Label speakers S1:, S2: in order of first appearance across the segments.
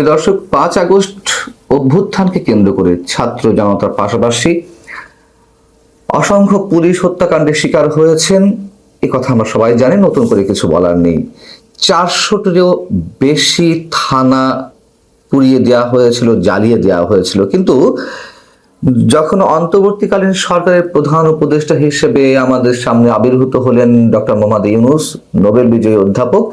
S1: প্রিয় দর্শক, 5 আগস্ট অভ্যুত্থানকে কেন্দ্র করে ছাত্র জনতার পাশাপাশি অসংখ্য পুলিশ হত্যাকাণ্ডের শিকার হয়েছেন, এ কথা আমরা সবাই জানি, নতুন করে কিছু বলার নেই। 400টিরও বেশি থানা পুড়িয়ে দেওয়া হয়েছিল, জ্বালিয়ে দেওয়া হয়েছিল। কিন্তু যখন অন্তর্বর্তীকালীন সরকারের প্রধান উপদেষ্টা হিসেবে আমাদের সামনে আবির্ভূত হলেন ডক্টর মোহাম্মদ ইউনূস, নোবেল বিজয়ী অধ্যাপক,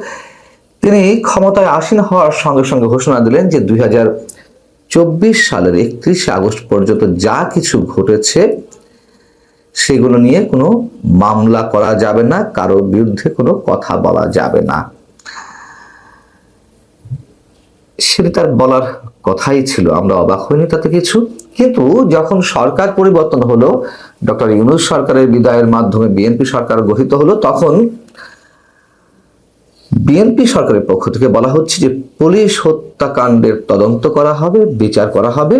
S1: তিনি ক্ষমতায় আসীন হওয়ার সঙ্গে সঙ্গে ঘোষণা দিলেন যে 2024 সালের 31 আগস্ট পর্যন্ত যা কিছু ঘটেছে সেগুলো নিয়ে কোনো মামলা করা যাবে না, কারোর বিরুদ্ধে কোনো কথা বলা যাবে না। সেটা তার বলার কথাই ছিল, আমরা অবাক হইনি তাতে কিছু। কিন্তু যখন সরকার পরিবর্তন হলো, ডক্টর ইউনূস সরকারের বিদায়ের মাধ্যমে বিএনপি সরকার গঠিত হলো, তখন বিএনপি সরকারের পক্ষ থেকে বলা হচ্ছে যে পুলিশ হত্যাকাণ্ডের তদন্ত করা হবে, বিচার করা হবে।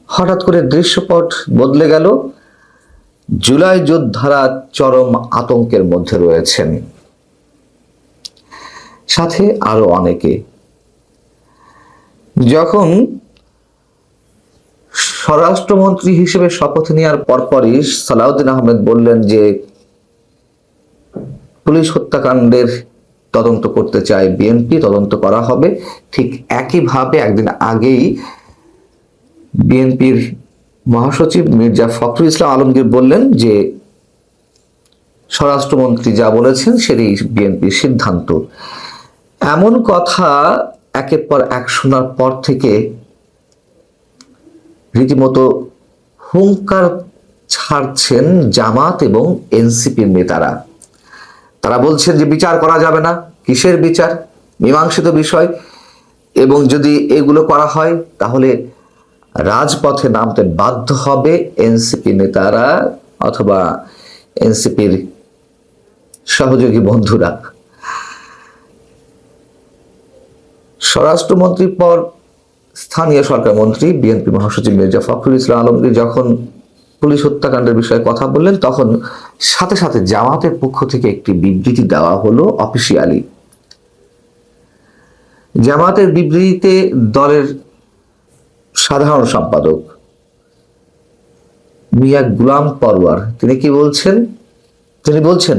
S1: হঠাৎ করে দৃশ্যপট বদলে গেল। জুলাই যোদ্ধারা চরম আতঙ্কের মধ্যে রয়েছেন, সাথে আরো অনেকে। যখন স্বরাষ্ট্রমন্ত্রী হিসেবে শপথ নেওয়ার পরপরই সালাউদ্দিন আহমেদ বললেন যে পুলিশ হত্যাকাণ্ডের তদন্ত করতে চায় বিএনপি, তদন্ত করা হবে। ঠিক একইভাবে একদিন আগেই বিএনপির মহাসচিব মির্জা ফখরুল ইসলাম আলমগীর বললেন যে স্বরাষ্ট্রমন্ত্রী যা বলেছেন সেটাই বিএনপির সিদ্ধান্ত। এমন কথা একের পর এক শোনার পর থেকে রীতিমতো হুঙ্কার ছাড়ছেন জামাত এবং এনসিপির নেতারা। তারা বলছেন যে বিচার করা যাবে না। কিসের বিচার? মীমাংসিত বিষয়, এবং যদি এগুলো করা হয় তাহলে রাজপথে নামতে বাধ্য হবে এনসিপি নেতারা অথবা এনসিপির সহযোগী বন্ধুরা। স্বরাষ্ট্রমন্ত্রীর পর স্থানীয় সরকার মন্ত্রী বিএনপি মহাসচিব মির্জা ফখরুল ইসলাম আলমগীর যখন পুলিশ হত্যাকাণ্ডের বিষয়ে কথা বললেন, তখন সাথে সাথে জামাতের পক্ষ থেকে একটি বিবৃতি দেওয়া হলো অফিসিয়ালি। জামাতের বিবৃতিতে দলের সাধারণ সম্পাদক মিয়া গুলাম পরওয়ার তিনি কি বলছেন? তিনি বলছেন,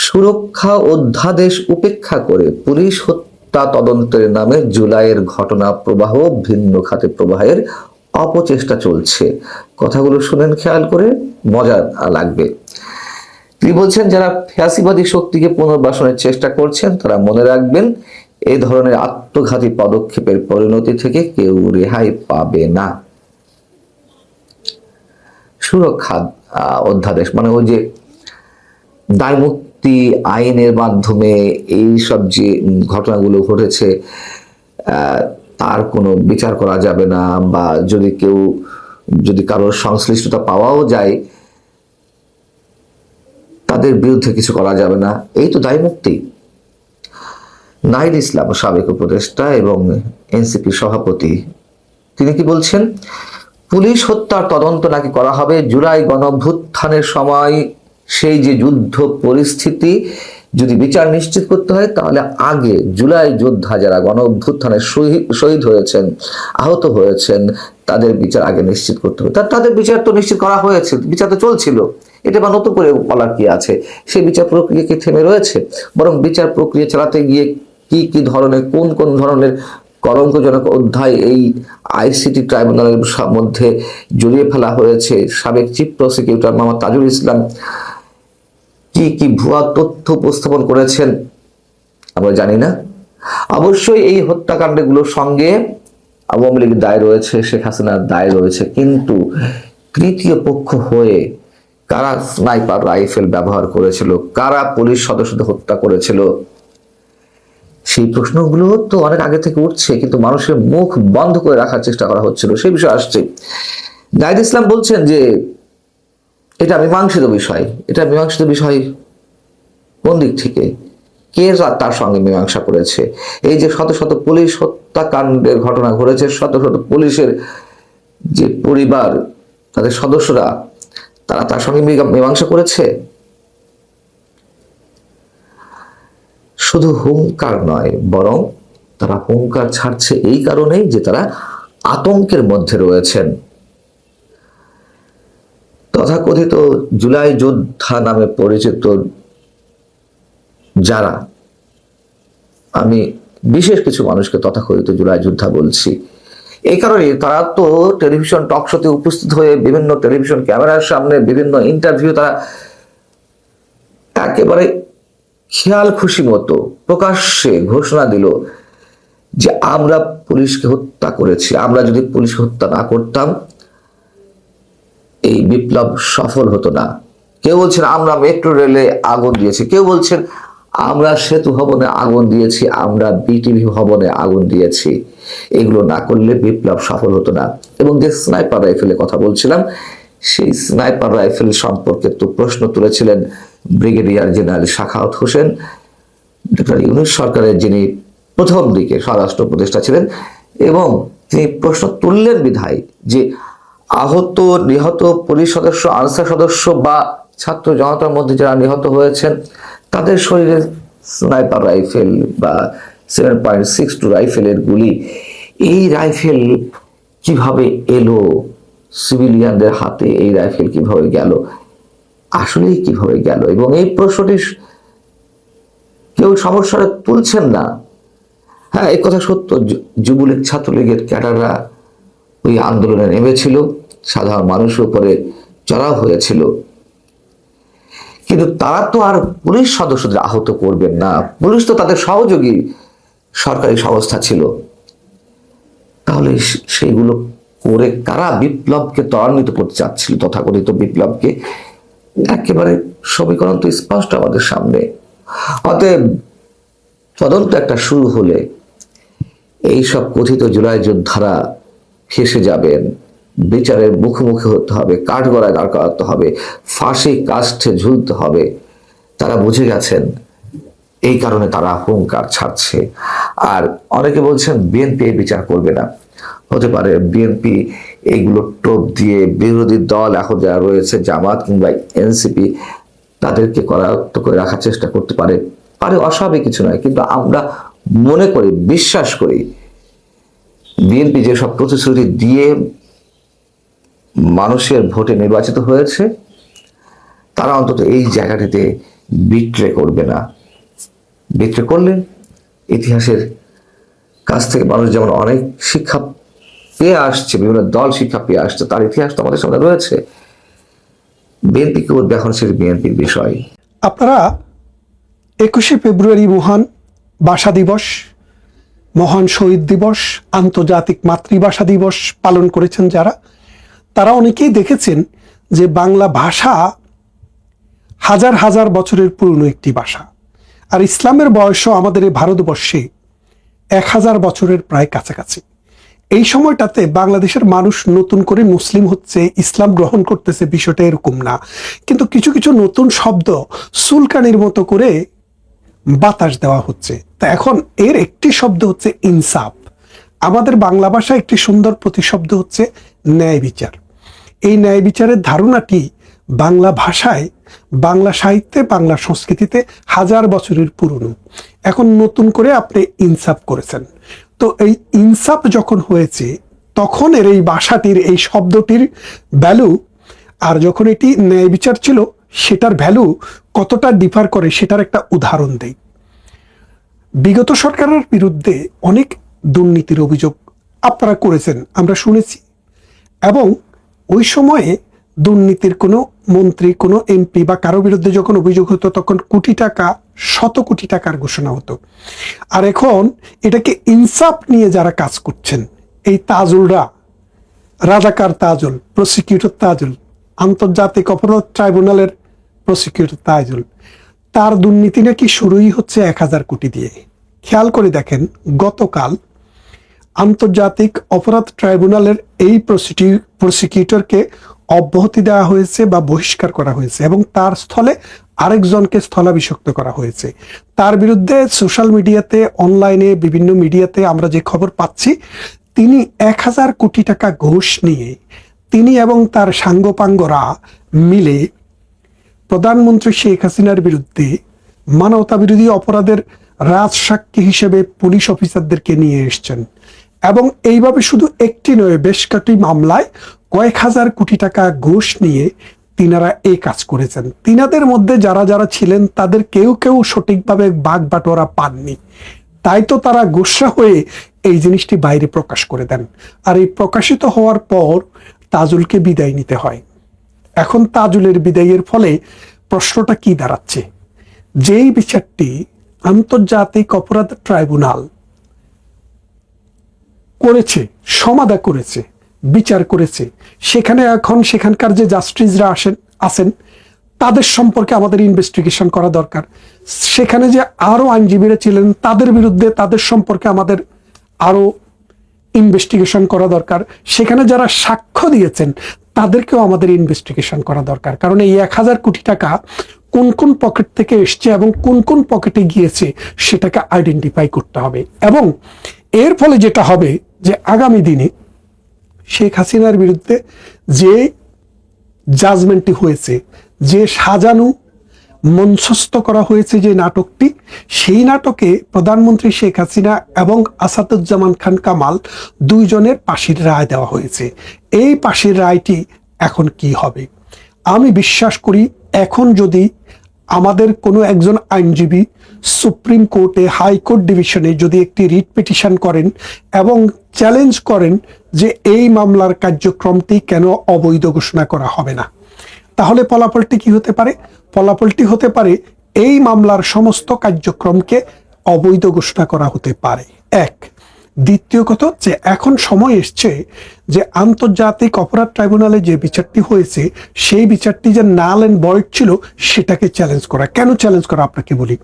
S1: সুরক্ষা অধ্যাদেশ উপেক্ষা করে পুলিশ হত্যা তদন্তের নামে জুলাইয়ের ঘটনা প্রবাহ ভিন্ন খাতে প্রবাহের অপচেষ্টা চলছে। কথাগুলো শুনেন খেয়াল করে, মজা লাগবে। তিনি বলছেন, যারা ফ্যাসিবাদী শক্তিকে পুনর্বাসনের চেষ্টা করছেন তারা মনে রাখবেন, এই ধরনের আত্মঘাতী পদক্ষেপের পরিণতি থেকে কেউ রেহাই পাবে না। সুরক্ষা অধ্যাদেশ মানে ওই যে দায়মুক্তি আইনের মাধ্যমে এই সব যে ঘটনাগুলো ঘটেছে তার কোনো বিচার করা যাবে না, বা যদি কারোর সংশ্লিষ্টতা পাওয়াও যায় তাদের বিরুদ্ধে কিছু করা যাবে না। এই তো দায়মুক্তি। নাহিদ ইসলাম সাবেক উপদেষ্টা এবং এনসিপি সভাপতি তিনি কি বলছেন, পুলিশ হত্যার তদন্ত নাকি করা হবে। জুলাই গণঅভ্যুত্থানের সময় সেই যে যুদ্ধ পরিস্থিতি যদি বিচার নিশ্চিত করতে হয়, তাহলে আগে জুলাই যোদ্ধা যারা গণঅভ্যুত্থানে শহীদ হয়েছেন, আহত হয়েছেন, তাদের বিচার আগে নিশ্চিত করতে হবে। তাদের বিচার তো নিশ্চিত করা হয়েছে, বিচার তো চলছিল, এটা বা নতুন করে বলার কি আছে? সেই বিচার প্রক্রিয়া কি থেমে রয়েছে? বরং বিচার প্রক্রিয়া চালাতে গিয়ে কি কি ধরনের কোন ধরনের কলঙ্কজনক অধ্যায় এই আইসিটি ট্রাইব্যুনালের মধ্যে জড়িয়ে ফেলা হয়েছে। সাবেক চিফ প্রসিকিউটর মোহাম্মদ তাজুল ইসলাম কি ভুয়া তথ্য উপস্থাপন করেছেন আমরা জানি না। অবশ্যই এই হত্যাকাণ্ডগুলোর সঙ্গে আওয়ামী লীগের দায় রয়েছে, শেখ হাসিনার দায় রয়েছে, কিন্তু তৃতীয় পক্ষ হয়ে কারা স্নাইপার রাইফেল ব্যবহার করেছিল, কারা পুলিশ সদস্যদের হত্যা করেছিল, সেই প্রশ্নগুলো তো অনেক আগে থেকে উঠছে, কিন্তু মানুষের মুখ বন্ধ করে রাখার চেষ্টা করা হচ্ছিল। সেই বিষয় আসছে। নাহিদ ইসলাম বলছেন যে এটা মীমাংসিত বিষয়। এটা মীমাংসিত বিষয় কোন দিক থেকে? কে তার সঙ্গে মীমাংসা করেছে? এই যে শত শত পুলিশ হত্যাকাণ্ডের ঘটনা ঘটেছে, শত শত পুলিশের যে পরিবার, তাদের সদস্যরা, তারা তার সঙ্গে মীমাংসা করেছে? শুধু হুঙ্কার নয়, বরং তারা হুঙ্কার ছাড়ছে এই কারণেই যে তারা আতঙ্কের মধ্যে রয়েছেন। তথাকথিত জুলাই যোদ্ধা নামে পরিচিত যারা, আমি বিশেষ কিছু মানুষকে তথাকথিত জুলাই যোদ্ধা বলছি এই কারণে, তারা তো টেলিভিশন টক শোতে উপস্থিত হয়ে বিভিন্ন টেলিভিশন ক্যামেরার সামনে বিভিন্ন ইন্টারভিউ তারা একেবারে খেয়াল খুশি মতো প্রকাশ্যে ঘোষণা দিল যে আমরা পুলিশকে হত্যা করেছি, আমরা যদি পুলিশ হত্যা না করতাম এই বিপ্লব সফল হতো না। কেউ বলছেন আমরা মেট্রো রেলে আগুন দিয়েছি, কেউ বলছেন আমরা সেতু ভবনে আগুন দিয়েছি, আমরা বিটিভি ভবনে আগুন দিয়েছি, এগুলো না করলে বিপ্লব সফল হতো না। এবং যে স্নাইপার রাইফেলের কথা বলছিলাম, সেই স্নাইপার রাইফেল সম্পর্কে তো প্রশ্ন তুলেছিলেন brigadier general Sakhawat Hossain, doctor Yunus সরকারের যিনি প্রথম দিকে স্বরাষ্ট্র উপদেষ্টা ছিলেন, এবং তিনি প্রশ্ন তুললেন বিধায় যে আহত নিহত পুলিশ সদস্য, আনসার সদস্য বা ছাত্র জনতার মধ্যে যারা নিহত হয়েছেন তাদের শরীরে স্নাইপার রাইফেল বা 7.62 রাইফেলের গুলি, এই রাইফেল কিভাবে এলো সিভিলিয়ানদের হাতে, এই রাইফেল কিভাবে গেল, আসলেই কিভাবে গেল? এবং এই প্রশ্নটি কেউ সমস্যাটা তুলছেন না। হ্যাঁ, এই কথা সত্য, যুবলীগ ছাত্রলীগের ক্যাডাররা ওই আন্দোলনে নেমেছিল, সাধারণ মানুষের উপরে চড়াও হয়েছিল, কিন্তু তারা তো আর পুলিশ সদস্যদের আহত করবেন না, পুলিশ তো তাদের সহযোগী সরকারি সংস্থা ছিল। তাহলে সেইগুলো করে কারা বিপ্লবকে ত্বরান্বিত করতে চাচ্ছিল, তথাকথিত বিপ্লবকে? একেবারে সমীকরণ তো স্পষ্ট আমাদের সামনে। অতএব তদন্ত একটা শুরু হলে এইসব কথিত জুলাই যোদ্ধারা ফেঁসে যাবেন, বিচারের মুখোমুখি হতে হবে, কাঠগড়ায় দাঁড় করাতে হবে, ফাঁসি কাষ্ঠে ঝুলতে হবে। তারা বুঝে গেছেন, এই কারণে তারা হুঙ্কার ছাড়ছে। আর অনেকে বলছেন বিএনপি এই বিচার করবে না। হতে পারে বিএনপি এইগুলো টোপ দিয়ে বিরোধী দল এখন যারা রয়েছে জামাত কিংবা এনসিপি তাদেরকে করায়ত্ত করে রাখার চেষ্টা করতে পারে, অস্বাভাবিক কিছু নয়। কিন্তু আমরা মনে করি, বিশ্বাস করি, বিএনপি যেসব প্রতিশ্রুতি দিয়ে মানুষের ভোটে নির্বাচিত হয়েছে তারা অন্তত এই জায়গাটিতে বিট্রে করবে না। বিট্রে করলে ইতিহাসের কাছ থেকে মানুষ যেমন অনেক শিক্ষা পেয়ে আসছে, বিভিন্ন দল শিক্ষা পেয়ে আসছে, তার ইতিহাস তো আমাদের সামনে রয়েছে। বিএনপি কি করবে এখন, সেটি বিএনপির বিষয়।
S2: আপনারা 21শে ফেব্রুয়ারি মহান ভাষা দিবস, মহান শহীদ দিবস, আন্তর্জাতিক মাতৃভাষা দিবস পালন করেছেন যারা, তারা অনেকেই দেখেছেন যে বাংলা ভাষা হাজার হাজার বছরের পুরনো একটি ভাষা। আর ইসলামের বয়সও আমাদের এই ভারতবর্ষে 1000 বছরের প্রায় কাছাকাছি। এই সময়টাতে বাংলাদেশের মানুষ নতুন করে মুসলিম হচ্ছে, ইসলাম গ্রহণ করতেছে, বিষয়টা এরকম না। কিন্তু কিছু কিছু নতুন শব্দ সুলকানির মতো করে বাতাস দেওয়া হচ্ছে। তা এখন এর একটি শব্দ হচ্ছে ইনসাফ। আমাদের বাংলা ভাষায় একটি সুন্দর প্রতিশব্দ হচ্ছে ন্যায় বিচার। এই ন্যায় বিচারের ধারণাটি বাংলা ভাষায়, বাংলা সাহিত্যে, বাংলা সংস্কৃতিতে হাজার বছরের পুরনো। এখন নতুন করে আপনি ইনসাফ করেছেন। তো এই ইনসাফ যখন হয়েছে তখন এর এই ভাষাটির, এই শব্দটির ভ্যালু, আর যখন এটি ন্যায় বিচার ছিল সেটার ভ্যালু কতটা ডিফার করে সেটার একটা উদাহরণ দেই। বিগত সরকারের বিরুদ্ধে অনেক দুর্নীতির অভিযোগ আপনারা করেছেন, আমরা শুনেছি। এবং ওই সময়ে দুর্নীতির কোনো মন্ত্রী, কোনো এমপি বা কারো বিরুদ্ধে যখন অভিযোগ হতো তখন কোটি টাকা, শত কোটি টাকার ঘোষণা হতো। আর এখন এটাকে ইনসাফ নিয়ে যারা কাজ করছেন, এই তাজুলরা, রাজাকার তাজুল, প্রসিকিউটর তাজুল, আন্তর্জাতিক অপরাধ ট্রাইব্যুনালের প্রসিকিউটর তাজুল, তার দুর্নীতি নাকি শুরুই হচ্ছে 1000 কোটি দিয়ে। খেয়াল করে দেখেন, গতকাল আন্তর্জাতিক অপরাধ ট্রাইব্যুনালের এই প্রসিকিউটরকে অব্যাহতি দেওয়া হয়েছে বা বহিষ্কার করা হয়েছে, এবং তার স্থলে আরেকজনকে স্থলাভিষিক্ত করা হয়েছে। তার বিরুদ্ধে সোশ্যাল মিডিয়াতে, অনলাইনে, বিভিন্ন মিডিয়াতে আমরা যে খবর পাচ্ছি, তিনি 1000 কোটি টাকা ঘুষ নিয়ে তিনি এবং তার সাঙ্গপাঙ্গরা মিলে প্রধানমন্ত্রী শেখ হাসিনার বিরুদ্ধে মানবতা বিরোধী অপরাধের রাজসাক্ষী হিসেবে পুলিশ অফিসারদেরকে নিয়ে এসছেন এবং এইভাবে শুধু একটি নয়, বেশ কয়েকটি মামলায় কয়েক হাজার কোটি টাকা ঘুষ নিয়ে তিনারা এই কাজ করেছেন। তিনাদের মধ্যে যারা যারা ছিলেন তাদের কেউ কেউ সঠিকভাবে ভাগ বাটোয়ারা পাননি, তাই তো তারা গুসা হয়ে এই জিনিসটি বাইরে প্রকাশ করে দেন। আর এই প্রকাশিত হওয়ার পর তাজুলকে বিদায় নিতে হয়। এখন তাজুলের বিদায়ের ফলে প্রশ্নটা কি দাঁড়াচ্ছে, যেই বিচারটি আন্তর্জাতিক অপরাধ ট্রাইব্যুনাল করেছে, সমাধা করেছে, বিচার করেছে, সেখানে এখন সেখানকার যে জাস্টিসরা আছেন তাদের সম্পর্কে আমাদের ইনভেস্টিগেশন করা দরকার। সেখানে যে আরো আইনজীবীরা ছিলেন তাদের বিরুদ্ধে, তাদের সম্পর্কে আমাদের আরো ইনভেস্টিগেশন করা দরকার। সেখানে যারা সাক্ষ্য দিয়েছেন তাদেরকেও আমাদের ইনভেস্টিগেশন করা দরকার, কারণ এই 1000 কোটি টাকা কোন কোন পকেট থেকে এসছে এবং কোন কোন পকেটে গিয়েছে সেটাকে আইডেন্টিফাই করতে হবে। এবং এর ফলে যেটা হবে যে আগামী দিনে শেখ হাসিনার বিরুদ্ধে যে জাজমেন্টটি হয়েছে, যে সাজানো মঞ্চস্থ করা হয়েছে যে নাটকটি, সেই নাটকে প্রধানমন্ত্রী শেখ হাসিনা এবং আসাদুজ্জামান খান কামাল দুইজনের ফাঁসির রায় দেওয়া হয়েছে। এই ফাঁসির রায়টি এখন কি হবে? আমি বিশ্বাস করি এখন যদি আমাদের কোনো একজন আইনজীবী সুপ্রিম কোর্টে, হাইকোর্ট ডিভিশনে যদি একটি রিট পিটিশন করেন এবং চ্যালেঞ্জ করেন যে এই মামলার কার্যক্রমটি কেন অবৈধ ঘোষণা করা হবে না, তাহলে ফলাফলটি কি হতে পারে? ফলাফলটি হতে পারে এই মামলার সমস্ত কার্যক্রমকে অবৈধ ঘোষণা করা হতে পারে। এক। দ্বিতীয় কথা হচ্ছে, এখন সময় এসছে যে আন্তর্জাতিক অপরাধ ট্রাইব্যুনালে যে বিচারটি হয়েছে সেই বিচারটি যে নাল এন্ড ভয়েড ছিল সেটাকে চ্যালেঞ্জ করা। কেন চ্যালেঞ্জ করা আপনাকে বলি।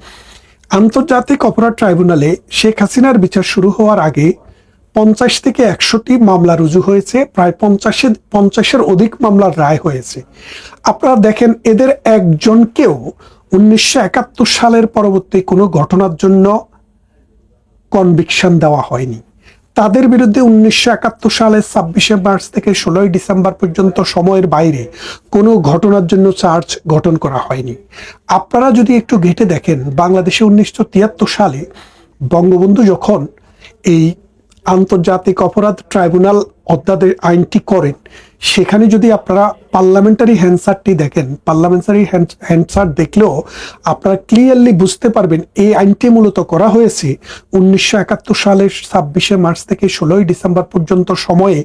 S2: আন্তর্জাতিক অপরাধ ট্রাইব্যুনালে শেখ হাসিনার বিচার শুরু হওয়ার আগে 50 থেকে 100টি মামলা রুজু হয়েছে, প্রায় 50-এর অধিক মামলার রায় হয়েছে। আপনারা দেখেন এদের একজনকেও 1971 সালের পরবর্তী কোনো ঘটনার জন্য কনভিকশন দেওয়া হয়নি। তাদের বিরুদ্ধে 1971 সালের 26শে মার্চ থেকে 16ই ডিসেম্বর পর্যন্ত সময়ের বাইরে কোনো ঘটনার জন্য চার্জ গঠন করা হয়নি। আপনারা যদি একটু ঘেঁটে দেখেন, বাংলাদেশে 1973 সালে বঙ্গবন্ধু যখন এই আন্তর্জাতিক অপরাধ ট্রাইব্যুনাল অধ্যাদেশ আইনটি করেন, সেখানে যদি আপনারা পার্লামেন্টারি হ্যান্সারটি দেখেন, পার্লামেন্টারি হ্যান্সার দেখলেও আপনারা ক্লিয়ারলি বুঝতে পারবেন এই আইনটি মূলত করা হয়েছে 1971 সালের 26শে মার্চ থেকে 16ই ডিসেম্বর পর্যন্ত সময়ে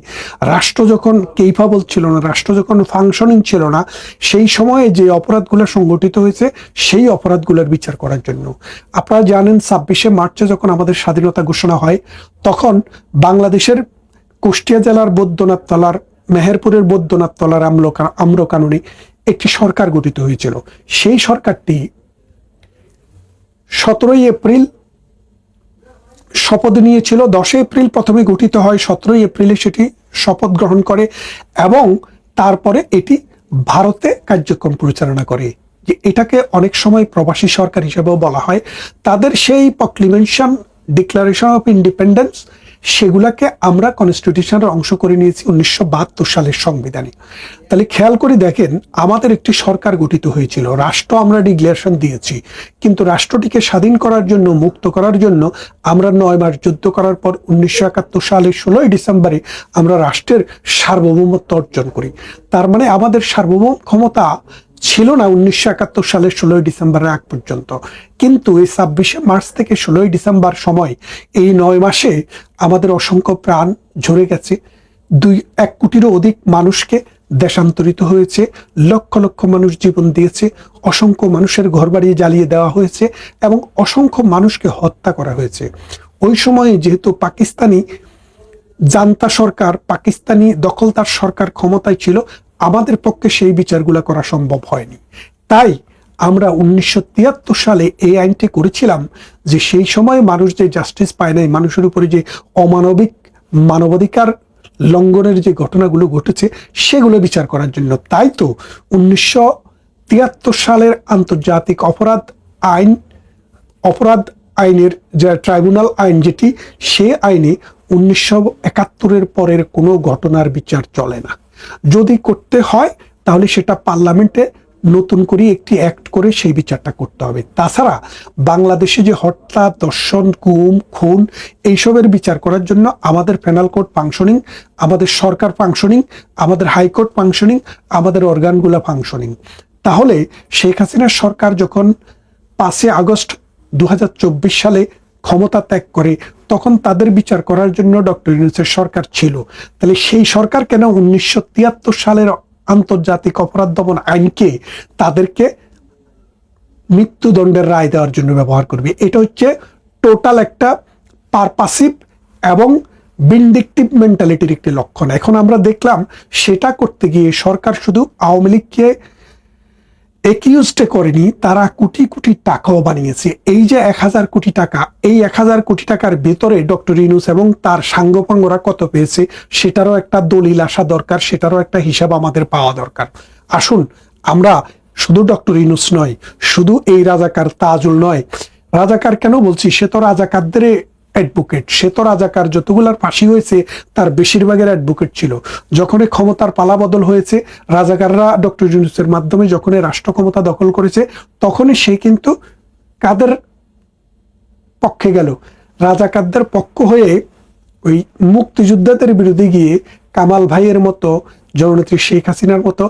S2: রাষ্ট্র যখন কেইফাবল ছিল না, রাষ্ট্র যখন ফাংশনিং ছিল না, সেই সময়ে যে অপরাধগুলো সংগঠিত হয়েছে সেই অপরাধগুলোর বিচার করার জন্য। আপনারা জানেন 26শে মার্চে যখন আমাদের স্বাধীনতা ঘোষণা হয়, তখন বাংলাদেশের কুষ্টিয়া জেলার বৈদ্যনাথ তলার, মেহেরপুরের বৈদ্যনাথ তলার আম্রকাননে একটি সরকার গঠিত হয়েছিল। সেই সরকারটি 17ই এপ্রিল শপথ নিয়েছিল। 10 এপ্রিল প্রথমে গঠিত হয়, 17ই এপ্রিলে সেটি শপথ গ্রহণ করে এবং তারপরে এটি ভারতে কার্যক্রম পরিচালনা করে। যে এটাকে অনেক সময় প্রবাসী সরকার হিসেবেও বলা হয়। তাদের সেই প্রক্লেমেশন, ডিক্লারেশন অফ ইন্ডিপেন্ডেন্স, সেগুলাকে আমরা কনস্টিটিউশনের অংশ করে নিয়েছি 1972 সালের সংবিধানে। তাহলে খেয়াল করে দেখেন, আমাদের একটি সরকার গঠিত হয়েছিল, রাষ্ট্র আমরা ডিক্লারেশন দিয়েছি, কিন্তু রাষ্ট্রটিকে স্বাধীন করার জন্য, মুক্ত করার জন্য আমরা 9 মাস যুদ্ধ করার পর 1971 সালের 16ই ডিসেম্বরে আমরা রাষ্ট্রের সার্বভৌমত্ব অর্জন করি। তার মানে আমাদের সার্বভৌম ক্ষমতা ছিল না 1971 সালের 16ই ডিসেম্বরের আগ পর্যন্ত। কিন্তু এই 26শে মার্চ থেকে 16ই ডিসেম্বর সময়, এই 9 মাসে আমাদের অসংখ্য প্রাণ ঝরে গেছে। 1 কোটিরও অধিক মানুষকে দেশান্তরিত হয়েছে, লক্ষ লক্ষ মানুষ জীবন দিয়েছে, অসংখ্য মানুষের ঘরবাড়ি জ্বালিয়ে দেওয়া হয়েছে এবং অসংখ্য মানুষকে হত্যা করা হয়েছে। ওই সময়ে যেহেতু পাকিস্তানি জান্তা সরকার, পাকিস্তানি দখলদার সরকার ক্ষমতায় ছিল, আমাদের পক্ষে সেই বিচারগুলো করা সম্ভব হয়নি। তাই আমরা 1973 সালে এই আইনটি করেছিলাম যে সেই সময় মানুষ যে জাস্টিস পায় নাই, মানুষের উপরে যে অমানবিক মানবাধিকার লঙ্ঘনের যে ঘটনাগুলো ঘটেছে সেগুলো বিচার করার জন্য। তাই তো 1973 সালের আন্তর্জাতিক অপরাধ আইনের যে ট্রাইব্যুনাল আইন, যেটি সে আইনে 1971-এর পরের কোনো ঘটনার বিচার চলে না। যদি করতে হয় তাহলে সেটা পার্লামেন্টে নতুন করে একটি অ্যাক্ট করে সেই বিচারটা করতে হবে। তাছাড়া বাংলাদেশে যে হত্যা, দর্শন, গুম, খুন এইসবের বিচার করার জন্য আমাদের পেনাল কোড ফাংশনিং, আমাদের সরকার ফাংশনিং, আমাদের হাইকোর্ট ফাংশনিং, আমাদের অর্গানগুলা ফাংশনিং। তাহলে শেখ হাসিনার সরকার যখন 5 আগস্ট 2024 সালে ক্ষমতা ত্যাগ করে, তখন তাদের বিচার করার জন্য ডক্টর ইউনূসের সরকার ছিল। তাহলে সেই সরকার কেন 1973 সালের আন্তর্জাতিক অপরাধ দমন আইনকে তাদেরকে মৃত্যুদণ্ডের রায় দেওয়ার জন্য ব্যবহার করবে? এটা হচ্ছে টোটাল একটা পারপাসিভ এবং ভিন্ডিকটিভ মেন্টালিটির একটি লক্ষণ। এখন আমরা দেখলাম সেটা করতে গিয়ে সরকার শুধু আওয়ামী লীগকে একিউজড করেনি, তারা কোটি কোটি টাকাও বানিয়েছে। এই যে 1000 কোটি টাকা, এই 1000 কোটি টাকার ভেতরে ডক্টর ইউনূস এবং তার সাঙ্গপাঙ্গরা কত পেয়েছে সেটারও একটা দলিল আসা দরকার, সেটারও একটা হিসাব আমাদের পাওয়া দরকার। আসুন, আমরা শুধু ডক্টর ইউনূস নয়, শুধু এই রাজাকার তাজুল নয়, রাজাকার কেন বলছি, সে তো রাজাকারদের অ্যাডভোকেট, সে তো রাজাকার যতগুলার ফাঁসি হয়েছে তার বেশিরভাগের অ্যাডভোকেট ছিল। যখন ক্ষমতার পালাবদল হয়েছে, রাজাকাররা ডক্টর ইউনূসের মাধ্যমে যখন রাষ্ট্র ক্ষমতা দখল করেছে, তখনই সে কিন্তু কাদের পক্ষে গেল? রাজাকারদের পক্ষ হয়ে ওই মুক্তিযোদ্ধাদের বিরুদ্ধে গিয়ে কামাল ভাইয়ের মতো, জননেত্রী শেখ হাসিনার মতো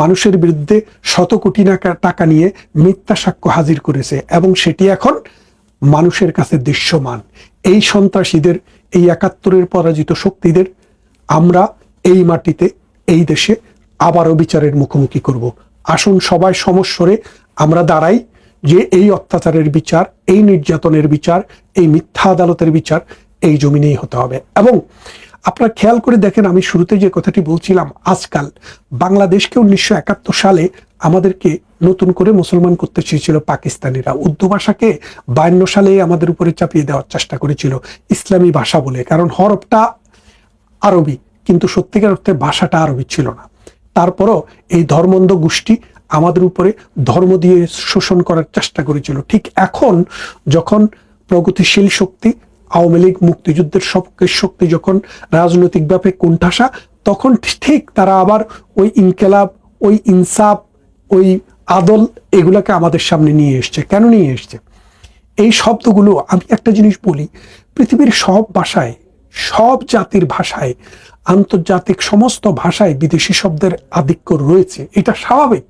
S2: মানুষের বিরুদ্ধে শত কোটি টাকা নিয়ে মিথ্যা সাক্ষ্য হাজির করেছে, এবং সেটি এখন মানুষের কাছে দৃশ্যমান। এই সন্ত্রাসীদের, এই 71-এর পরাজিত শক্তিদের আমরা এই মাটিতে, এই দেশে আবারও বিচারের মুখোমুখি করব। আসুন সবাই সমস্বরে আমরা দাঁড়াই যে এই অত্যাচারের বিচার, এই নির্যাতনের বিচার, এই মিথ্যা আদালতের বিচার এই জমিনেই হতে হবে। এবং আপনারা খেয়াল করে দেখেন, আমি শুরুতে যে কথাটি বলছিলাম, আজকাল বাংলাদেশকে 1971 সালে আমাদেরকে নতুন করে মুসলমান করতে চেয়েছিল পাকিস্তানিরা। উর্দু ভাষাকে 52 সালে আমাদের উপরে চাপিয়ে দেওয়ার চেষ্টা করেছিল ইসলামী ভাষা বলে, কারণ হরফটা আরবি, কিন্তু সত্যিকার অর্থে ভাষাটা আরবি ছিল না। তারপরও এই ধর্মন্ধ গোষ্ঠী আমাদের উপরে ধর্ম দিয়ে শোষণ করার চেষ্টা করেছিল। ঠিক এখন যখন প্রগতিশীল শক্তি, আওয়ামী লীগ, মুক্তিযুদ্ধের সপক্ষের শক্তি যখন রাজনৈতিকভাবে কোণঠাসা, তখন ঠিক তারা আবার ওই ইনকেলাব, ওই ইনসাফ, ওই আদল এগুলাকে আমাদের সামনে নিয়ে এসছে। কেন নিয়ে এসছে? এই শব্দগুলো, আমি একটা জিনিস বলি, পৃথিবীর সব ভাষায়, সব জাতির ভাষায়, আন্তর্জাতিক সমস্ত ভাষায় বিদেশি শব্দের আধিক্য রয়েছে, এটা স্বাভাবিক।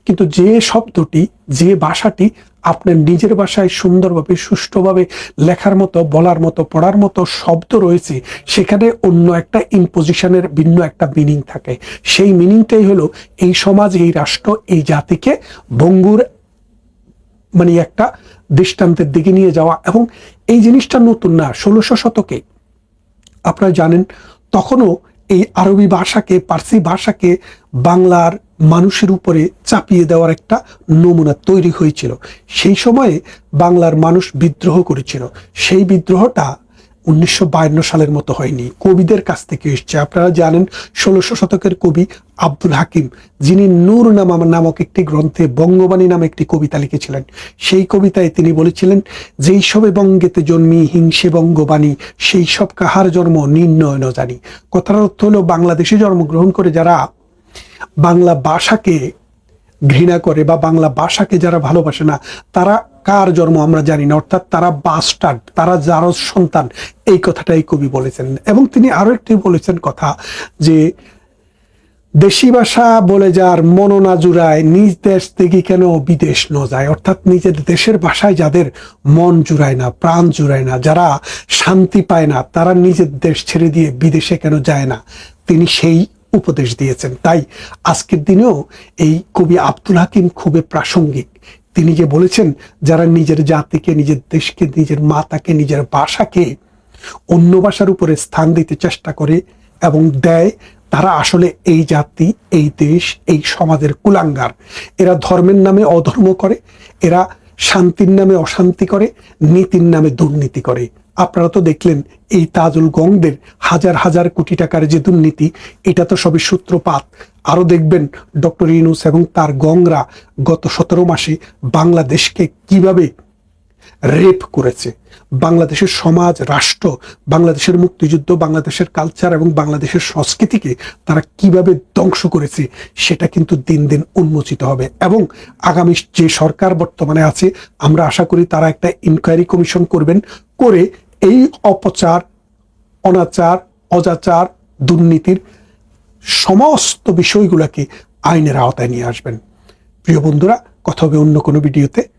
S2: কিন্তু যে শব্দটি, যে ভাষাটি আপনার নিজের ভাষায় সুন্দরভাবে, সুষ্ঠুভাবে লেখার মতো, বলার মতো, পড়ার মতো শব্দ রয়েছে, সেখানে অন্য একটা ইম্পোজিশনের ভিন্ন একটা মিনিং থাকে। সেই মিনিংটাই হলো এই সমাজ, এই রাষ্ট্র, এই জাতিকে ভঙ্গুর মানে একটা দৃষ্টান্তের দিকে নিয়ে যাওয়া। এবং এই জিনিসটা নতুন না। 1600 শতকে আপনারা জানেন, তখনও এই আরবি ভাষাকে, পার্সি ভাষাকে বাংলার মানুষের উপরে চাপিয়ে দেওয়ার একটা নমুনা তৈরি হয়েছিল। সেই সময়ে বাংলার মানুষ বিদ্রোহ করেছিল। সেই বিদ্রোহটা 1952 সালের মতো হয়নি, কবিদের কাছ থেকে এসছে। আপনারা জানেন 1600 শতকের কবি আব্দুল হাকিম, যিনি নূর নামক একটি গ্রন্থে বঙ্গবাণী নামে একটি কবিতা লিখেছিলেন। সেই কবিতায় তিনি বলেছিলেন, যেই সবে বঙ্গেতে জন্মি হিংসে বঙ্গবাণী, সেই সব কাহার জন্ম নির্ণয় ন জানি। কথার অর্থ হলো, বাংলাদেশে জন্মগ্রহণ করে যারা বাংলা ভাষাকে ঘৃণা করে বা বাংলা ভাষাকে যারা ভালোবাসে না, তারা কার জন্ম আমরা জানি না, অর্থাৎ তারা বাস্টার্ড, তারা জারজ সন্তান। এই কথাটাই কবি বলেছেন। এবং তিনি আরো একটি বলেছেন কথা, যে দেশি ভাষা বলে যার মন না জুড়ায়, নিজ দেশ থেকে কেন বিদেশ ন যায়। অর্থাৎ নিজের দেশের ভাষায় যাদের মন জুড়ায় না, প্রাণ জুড়ায় না, যারা শান্তি পায় না, তারা নিজের দেশ ছেড়ে দিয়ে বিদেশে কেন যায় না, তিনি সেই উপদেশ দিয়েছেন। তাই আজকের দিনেও এই কবি আব্দুল হাকিম খুবই প্রাসঙ্গিক। তিনি যে বলেছেন, যারা নিজের জাতিকে, নিজের দেশকে, নিজের মাতাকে, নিজের ভাষাকে অন্য ভাষার উপরে স্থান দিতে চেষ্টা করে এবং দেয়, তারা আসলে এই জাতি, এই দেশ, এই সমাজের কুলাঙ্গার। এরা ধর্মের নামে অধর্ম করে, এরা শান্তির নামে অশান্তি করে, নীতির নামে দুর্নীতি করে। আপনারা তো দেখলেন এই তাজুল গংদের হাজার হাজার কোটি টাকার যে দুর্নীতি, এটা তো সবই সূত্রপাত। আরো দেখবেন ডক্টর ইউনূস এবং তার গংরা গত 17 মাসে বাংলাদেশকে কিভাবে রেপ করেছে, বাংলাদেশের সমাজ, রাষ্ট্র, বাংলাদেশের মুক্তিযুদ্ধ, বাংলাদেশের কালচার এবং বাংলাদেশের সংস্কৃতিকে তারা কিভাবে ধ্বংস করেছে সেটা কিন্তু দিন দিন উন্মোচিত হবে। এবং আগামী যে সরকার বর্তমানে আছে, আমরা আশা করি তারা একটা ইনকোয়ারি কমিশন করবেন, করে এই অপচার, অনাচার, অজাচার, দুর্নীতির সমস্ত বিষয়গুলোকে আইনের আওতায় নিয়ে আসবেন। প্রিয় বন্ধুরা, কথা হবে অন্য কোনো ভিডিওতে।